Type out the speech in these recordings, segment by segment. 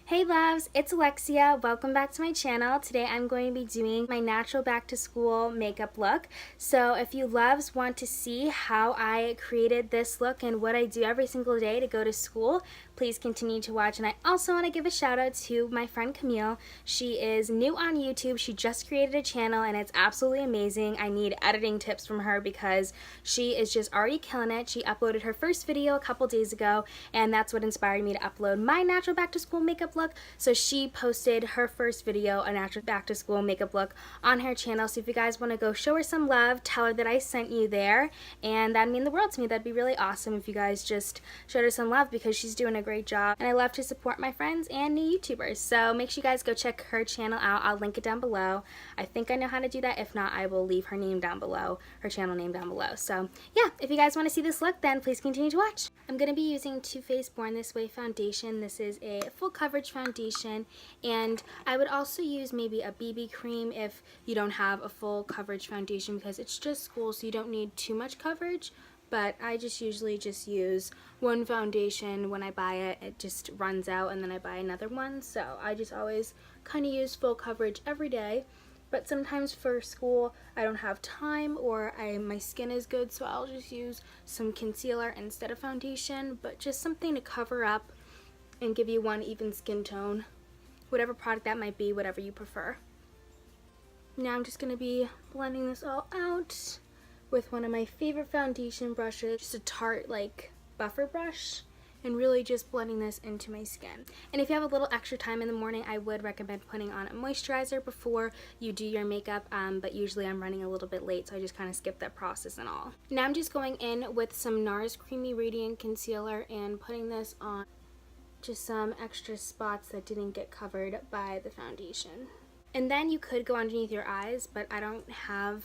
Hey loves, it's Alexia. Welcome back to my channel. Today I'm going to be doing my natural back to school makeup look. So if you loves want to see how I created this look and what I do every single day to go to school, please continue to watch. And I also want to give a shout out to my friend Camille. She is new on YouTube. She just created a channel and it's absolutely amazing. I need editing tips from her because she is just already killing it. She uploaded her first video a couple days ago and that's what inspired me to upload my natural back to school makeup look. So she posted her first video, a natural back to school makeup look, on her channel. So if you guys want to go show her some love, tell her that I sent you there, and that'd mean the world to me. That'd be really awesome if you guys just showed her some love because she's doing a great job and I love to support my friends and new YouTubers. So make sure you guys go check her channel out. I'll link it down below. I think I know how to do that. If not, I will leave her name down below, her channel name down below. So yeah, if you guys want to see this look, then please continue to watch. I'm going to be using Too Faced Born This Way foundation. This is a full coverage foundation, and I would also use maybe a BB cream if you don't have a full coverage foundation because it's just school, so you don't need too much coverage. But I just usually just use one foundation. When I buy it, it just runs out and then I buy another one, so I just always kind of use full coverage every day. But sometimes for school I don't have time or my skin is good, so I'll just use some concealer instead of foundation, but just something to cover up and give you one even skin tone. Whatever product that might be, whatever you prefer. Now I'm just going to be blending this all out with one of my favorite foundation brushes, just a Tarte like buffer brush, and really just blending this into my skin. And if you have a little extra time in the morning, I would recommend putting on a moisturizer before you do your makeup, but usually I'm running a little bit late, so I just kind of skip that process and all. Now I'm just going in with some NARS Creamy Radiant Concealer and putting this on just some extra spots that didn't get covered by the foundation. And then you could go underneath your eyes, but I don't have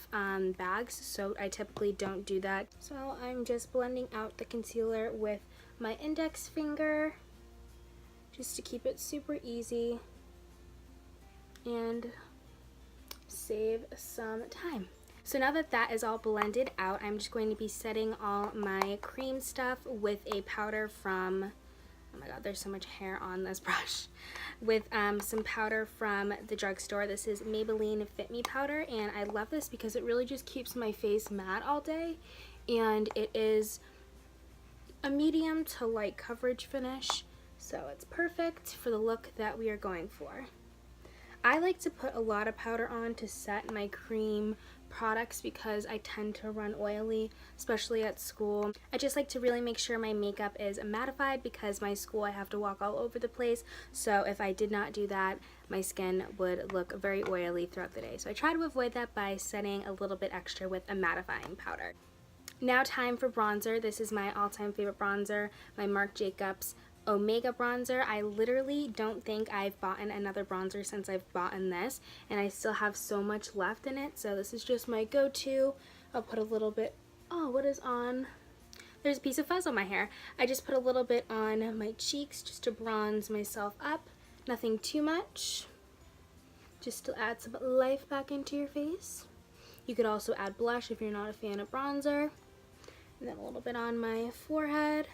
bags, so I typically don't do that. So I'm just blending out the concealer with my index finger just to keep it super easy and save some time. So now that that is all blended out, I'm just going to be setting all my cream stuff with a powder from, oh my god, there's so much hair on this brush, with some powder from the drugstore. This is Maybelline Fit Me powder, and I love this because it really just keeps my face matte all day, and it is a medium to light coverage finish, so it's perfect for the look that we are going for. I like to put a lot of powder on to set my cream products because I tend to run oily, especially at school. I just like to really make sure my makeup is mattified because my school I have to walk all over the place, so if I did not do that, my skin would look very oily throughout the day. So I try to avoid that by setting a little bit extra with a mattifying powder. Now time for bronzer. This is my all-time favorite bronzer, my Marc Jacobs Omega bronzer. I literally don't think I've bought another bronzer since I've bought this, and I still have so much left in it, so this is just my go-to. I'll put a little bit, oh, what is on? There's a piece of fuzz on my hair. I just put a little bit on my cheeks just to bronze myself up. Nothing too much, just to add some life back into your face. You could also add blush if you're not a fan of bronzer. And then a little bit on my forehead.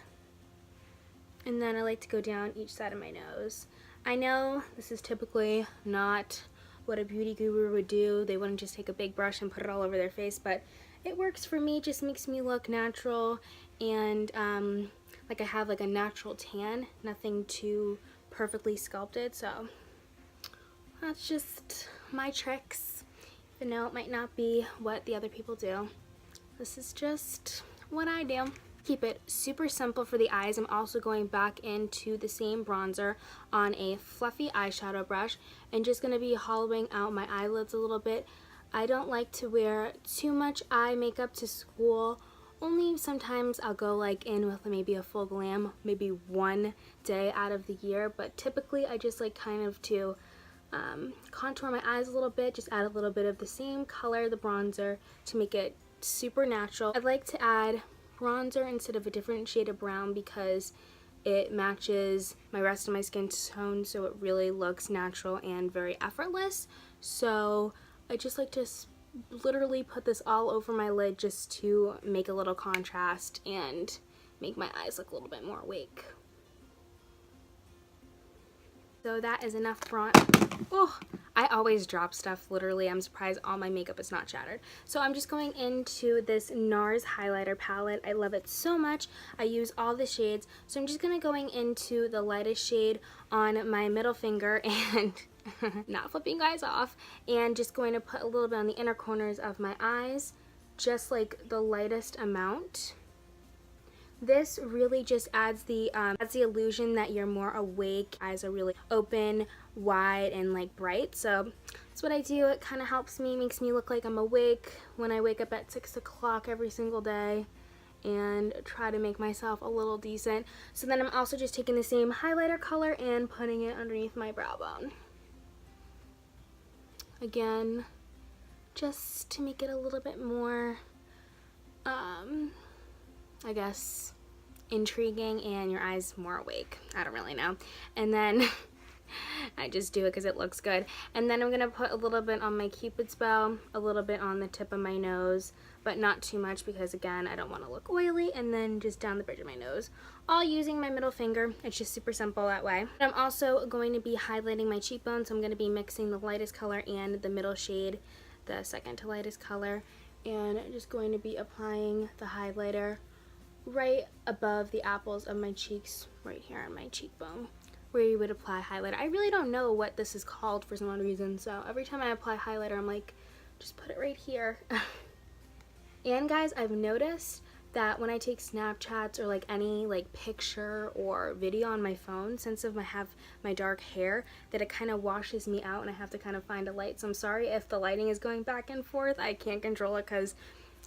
And then I like to go down each side of my nose. I know this is typically not what a beauty guru would do. They wouldn't just take a big brush and put it all over their face, but it works for me. It just makes me look natural and like I have like a natural tan, nothing too perfectly sculpted. So that's just my tricks. Even though it might not be what the other people do, this is just what I do. Keep it super simple for the eyes. I'm also going back into the same bronzer on a fluffy eyeshadow brush and just going to be hollowing out my eyelids a little bit. I don't like to wear too much eye makeup to school. Only sometimes I'll go like in with maybe a full glam, maybe one day out of the year, but typically I just like kind of to contour my eyes a little bit, just add a little bit of the same color, the bronzer, to make it super natural. I'd like to add bronzer instead of a different shade of brown because it matches my rest of my skin tone, so it really looks natural and very effortless. So I just like to literally put this all over my lid just to make a little contrast and make my eyes look a little bit more awake. So that is enough bronze. Oh, I always drop stuff, literally. I'm surprised all my makeup is not shattered. So I'm just going into this NARS highlighter palette. I love it so much. I use all the shades. So I'm just going to going into the lightest shade on my middle finger and not flipping you guys off, and just going to put a little bit on the inner corners of my eyes, just like the lightest amount. This really just adds the illusion that you're more awake. Eyes are really open, wide, and like bright. So that's what I do. It kind of helps me, makes me look like I'm awake when I wake up at 6 o'clock every single day and try to make myself a little decent. So then I'm also just taking the same highlighter color and putting it underneath my brow bone. Again, just to make it a little bit more I guess intriguing and your eyes more awake. I don't really know. And then I just do it because it looks good. And then I'm gonna put a little bit on my Cupid's bow, a little bit on the tip of my nose, but not too much because again I don't want to look oily, and then just down the bridge of my nose, all using my middle finger. It's just super simple that way. I'm also going to be highlighting my cheekbones, so I'm going to be mixing the lightest color and the middle shade, the second to lightest color, and just going to be applying the highlighter right above the apples of my cheeks, right here on my cheekbone, where you would apply highlighter. I really don't know what this is called for some odd reason, so every time I apply highlighter I'm like, just put it right here. And guys, I've noticed that when I take Snapchats or like any like picture or video on my phone, since I have my dark hair, that it kind of washes me out and I have to kind of find a light. So I'm sorry if the lighting is going back and forth. I can't control it because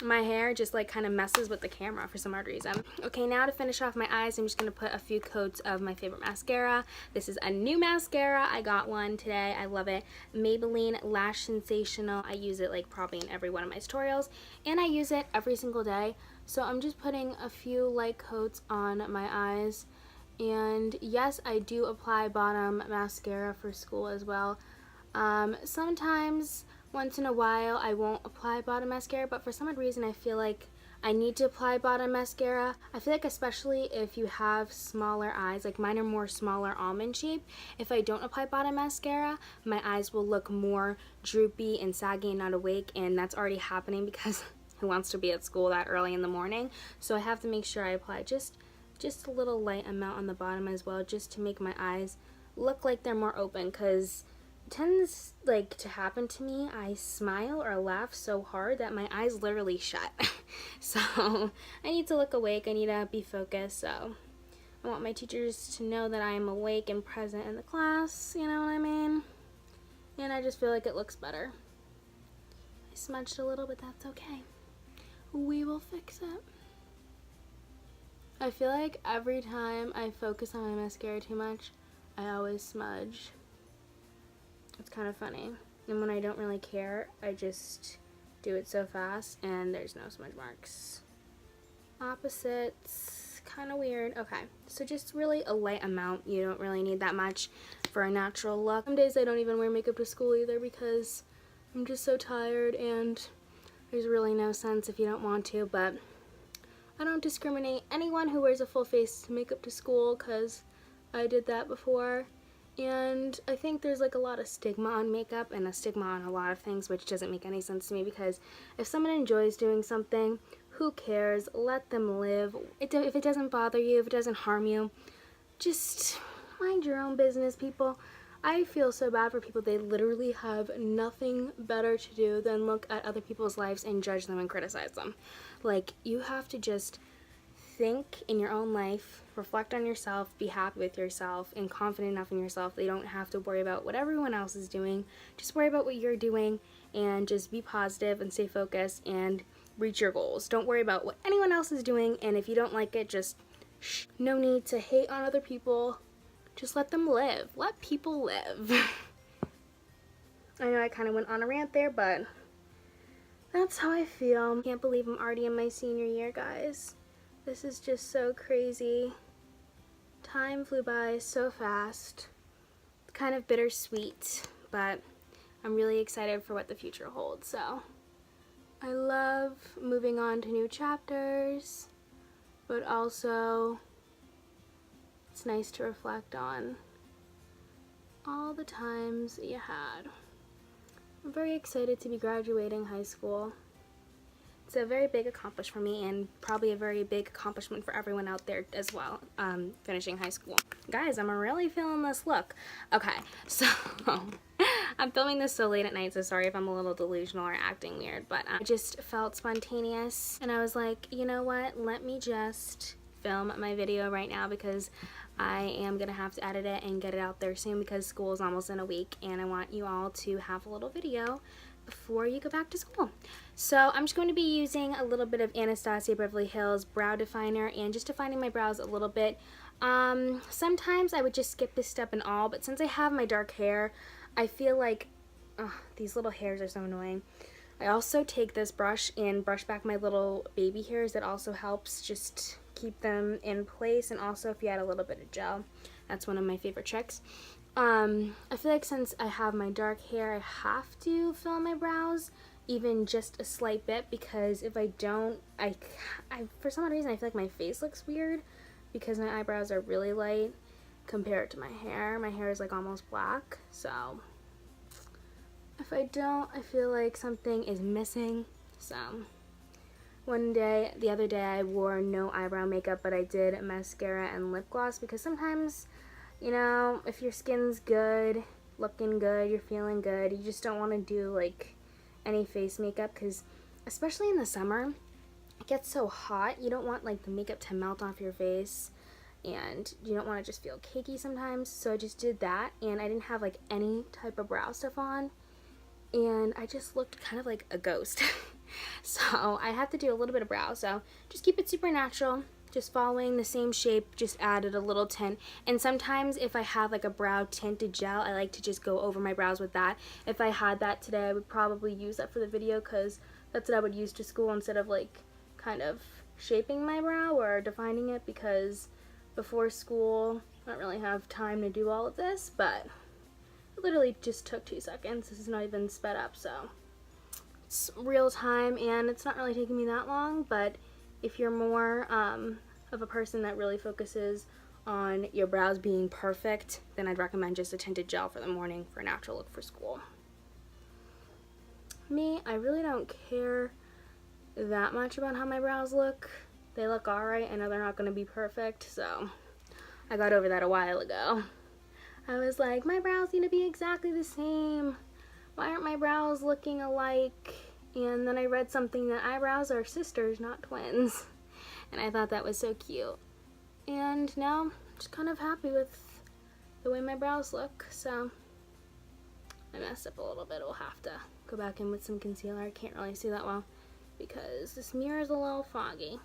my hair just like kind of messes with the camera for some odd reason. Okay, now to finish off my eyes, I'm just going to put a few coats of my favorite mascara. This is a new mascara. I got one today. I love it. Maybelline Lash Sensational. I use it like probably in every one of my tutorials, and I use it every single day. So I'm just putting a few light coats on my eyes. And yes, I do apply bottom mascara for school as well. Sometimes, once in a while, I won't apply bottom mascara, but for some odd reason I feel like I need to apply bottom mascara. I feel like especially if you have smaller eyes, like mine are more smaller almond shape, if I don't apply bottom mascara, my eyes will look more droopy and saggy and not awake, and that's already happening because who wants to be at school that early in the morning? So I have to make sure I apply just a little light amount on the bottom as well, just to make my eyes look like they're more open, because tends like to happen to me. I smile or laugh so hard that my eyes literally shut. So I need to look awake. I need to be focused. So I want my teachers to know that I am awake and present in the class, you know what I mean? And I just feel like it looks better. I smudged a little, but that's okay. We will fix it. I feel like every time I focus on my mascara too much, I always smudge. It's kind of funny. And when I don't really care, I just do it so fast and there's no smudge marks. Opposites, kind of weird. Okay, so just really a light amount. You don't really need that much for a natural look. Some days I don't even wear makeup to school either because I'm just so tired, and there's really no sense if you don't want to, but I don't discriminate anyone who wears a full face makeup to school because I did that before. And I think there's like a lot of stigma on makeup and a stigma on a lot of things, which doesn't make any sense to me, because if someone enjoys doing something, who cares? Let them live. If it doesn't bother you, if it doesn't harm you, just mind your own business, people. I feel so bad for people. They literally have nothing better to do than look at other people's lives and judge them and criticize them. Like, you have to just think in your own life, reflect on yourself, be happy with yourself, and confident enough in yourself that you don't have to worry about what everyone else is doing. Just worry about what you're doing and just be positive and stay focused and reach your goals. Don't worry about what anyone else is doing, and if you don't like it, just shh. No need to hate on other people. Just let them live. Let people live. I know I kind of went on a rant there, but that's how I feel. I can't believe I'm already in my senior year, guys. This is just so crazy. Time flew by so fast. It's kind of bittersweet, but I'm really excited for what the future holds. So I love moving on to new chapters, but also it's nice to reflect on all the times that you had. I'm very excited to be graduating high school. It's a very big accomplishment for me, and probably a very big accomplishment for everyone out there as well, finishing high school. Guys, I'm really feeling this look. Okay, so I'm filming this so late at night, so sorry if I'm a little delusional or acting weird, but I just felt spontaneous, and I was like, you know what, let me just film my video right now, because I am gonna have to edit it and get it out there soon, because school is almost in a week, and I want you all to have a little video before you go back to school. So I'm just going to be using a little bit of Anastasia Beverly Hills brow definer and just defining my brows a little bit. Sometimes I would just skip this step and all, but since I have my dark hair, I feel like these little hairs are so annoying. I also take this brush and brush back my little baby hairs. That also helps just keep them in place, and also if you add a little bit of gel, that's one of my favorite tricks. I feel like since I have my dark hair, I have to fill my brows even just a slight bit, because if I don't, I for some odd reason I feel like my face looks weird because my eyebrows are really light compared to my hair. My hair is like almost black, so if I don't, I feel like something is missing. So the other day I wore no eyebrow makeup, but I did mascara and lip gloss, because sometimes, you know, if your skin's good, looking good, you're feeling good, you just don't want to do like any face makeup, because especially in the summer it gets so hot, you don't want like the makeup to melt off your face, and you don't want to just feel cakey sometimes. So I just did that, and I didn't have like any type of brow stuff on, and I just looked kind of like a ghost. So I have to do a little bit of brow, so just keep it super natural, just following the same shape, just added a little tint. And sometimes if I have like a brow tinted gel, I like to just go over my brows with that. If I had that today, I would probably use that for the video, because that's what I would use to school instead of like kind of shaping my brow or defining it, because before school I don't really have time to do all of this, but it literally just took 2 seconds. This is not even sped up, so it's real time, and it's not really taking me that long. But if you're more of a person that really focuses on your brows being perfect, then I'd recommend just a tinted gel for the morning for a natural look for school. Me, I really don't care that much about how my brows look. They look alright. I know they're not going to be perfect, so I got over that a while ago. I was like, my brows need to be exactly the same. Why aren't my brows looking alike? And then I read something that eyebrows are sisters, not twins. And I thought that was so cute. And now I'm just kind of happy with the way my brows look. So I messed up a little bit. We'll have to go back in with some concealer. I can't really see that well because this mirror is a little foggy.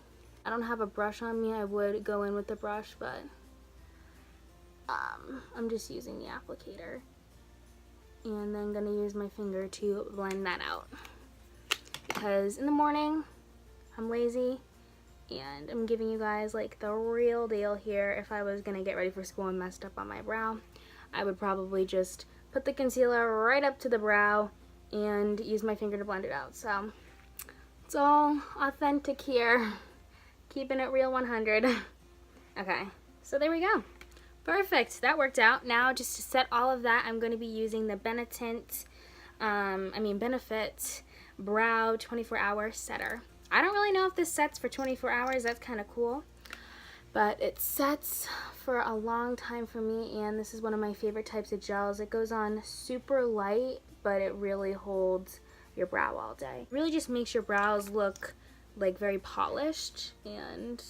I don't have a brush on me. I would go in with the brush, but I'm just using the applicator. And then gonna use my finger to blend that out, because in the morning I'm lazy and I'm giving you guys like the real deal here. If I was gonna get ready for school and messed up on my brow, I would probably just put the concealer right up to the brow and use my finger to blend it out. So it's all authentic here, keeping it real 100. Okay, so there we go. Perfect, that worked out. Now just to set all of that, I'm going to be using the Benefit Brow 24-Hour Setter. I don't really know if this sets for 24 hours, that's kind of cool. But it sets for a long time for me, and this is one of my favorite types of gels. It goes on super light, but it really holds your brow all day. It really just makes your brows look like very polished and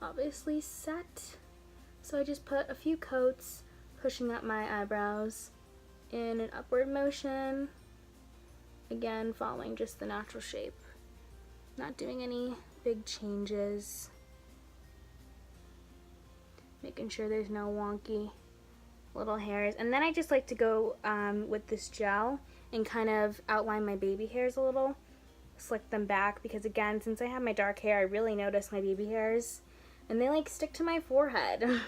obviously set. So I just put a few coats, pushing up my eyebrows in an upward motion. Again, following just the natural shape. Not doing any big changes. Making sure there's no wonky little hairs. And then I just like to go with this gel and kind of outline my baby hairs a little. Slick them back, because again, since I have my dark hair, I really notice my baby hairs. And they like stick to my forehead.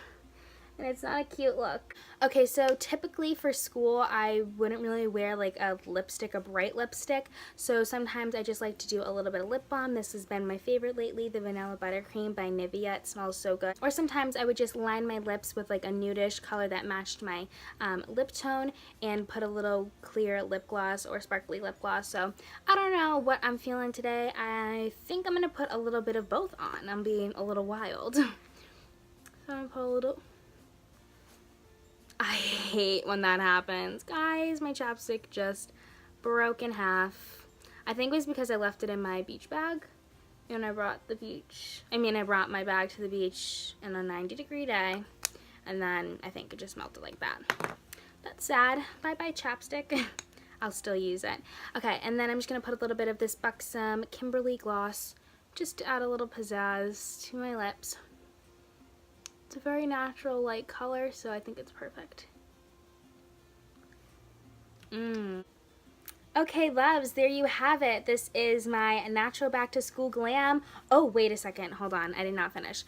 and it's not a cute look. Okay, so typically for school, I wouldn't really wear like a lipstick, a bright lipstick. So sometimes I just like to do a little bit of lip balm. This has been my favorite lately, the Vanilla Buttercream by Nivea. It smells so good. Or sometimes I would just line my lips with like a nudish color that matched my lip tone and put a little clear lip gloss or sparkly lip gloss. So I don't know what I'm feeling today. I think I'm going to put a little bit of both on. I'm being a little wild. So I'm going to put a little... I hate when that happens. Guys, my chapstick just broke in half. I think it was because I left it in my beach bag. And I brought my bag to the beach on a 90-degree day. And then I think it just melted like that. That's sad. Bye-bye chapstick. I'll still use it. Okay, and then I'm just going to put a little bit of this Buxom Kimberly gloss just to add a little pizzazz to my lips. It's a very natural light color, so I think it's perfect. Okay, loves, there you have it. This is my natural back to school glam. Oh, wait a second. Hold on. I did not finish.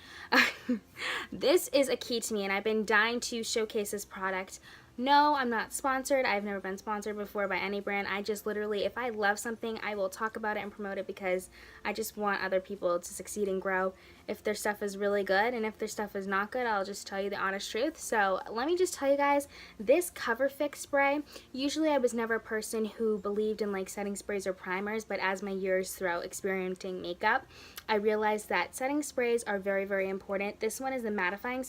This is a key to me, and I've been dying to showcase this product. No, I'm not sponsored. I've never been sponsored before by any brand. I just literally, if I love something, I will talk about it and promote it because I just want other people to succeed and grow. If their stuff is really good and if their stuff is not good, I'll just tell you the honest truth. So let me just tell you guys, this Cover Fix spray, usually I was never a person who believed in like setting sprays or primers, but as my years throughout experimenting makeup, I realized that setting sprays are very, very important. This one is the mattifying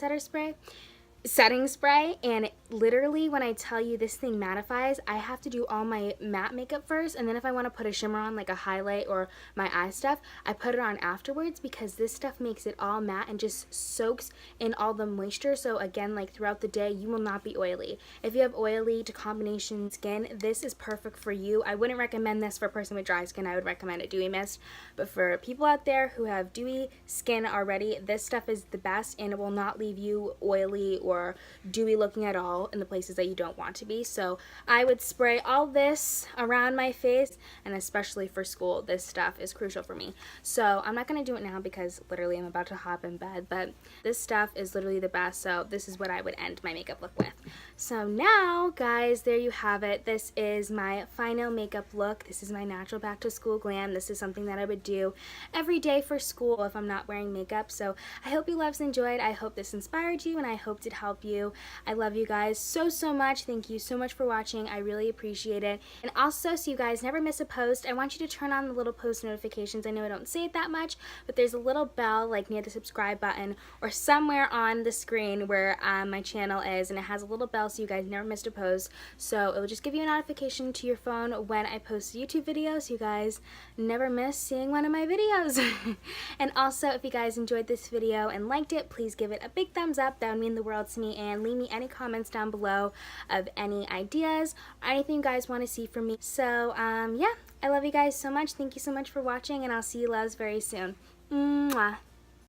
setting spray, and literally when I tell you this thing mattifies, I have to do all my matte makeup first, and then if I want to put a shimmer on, like a highlight or my eye stuff, I put it on afterwards because this stuff makes it all matte and just soaks in all the moisture. So again, like throughout the day, you will not be oily. If you have oily to combination skin, this is perfect for you. I wouldn't recommend this for a person with dry skin. I would recommend a dewy mist, but for people out there who have dewy skin already, this stuff is the best, and it will not leave you oily or dewy looking at all in the places that you don't want to be. So I would spray all this around my face, and especially for school, this stuff is crucial for me. So I'm not going to do it now because literally I'm about to hop in bed, but this stuff is literally the best. So this is what I would end my makeup look with. So now, guys, there you have it. This is my final makeup look. This is my natural back to school glam. This is something that I would do every day for school if I'm not wearing makeup. So I hope you loves enjoyed. I hope this inspired you, and I hope it helped you. I love you guys so much. Thank you so much for watching. I really appreciate it. And also, so you guys never miss a post, I want you to turn on the little post notifications. I know I don't say it that much, but there's a little bell like near the subscribe button or somewhere on the screen where my channel is, and it has a little bell so you guys never missed a post. So it will just give you a notification to your phone when I post a YouTube video, so you guys never miss seeing one of my videos. And also, if you guys enjoyed this video and liked it, please give it a big thumbs up. That would mean the world to me, and leave me any comments down below of any ideas or anything you guys want to see from me. So yeah, I love you guys so much. Thank you so much for watching, and I'll see you loves very soon. Mwah.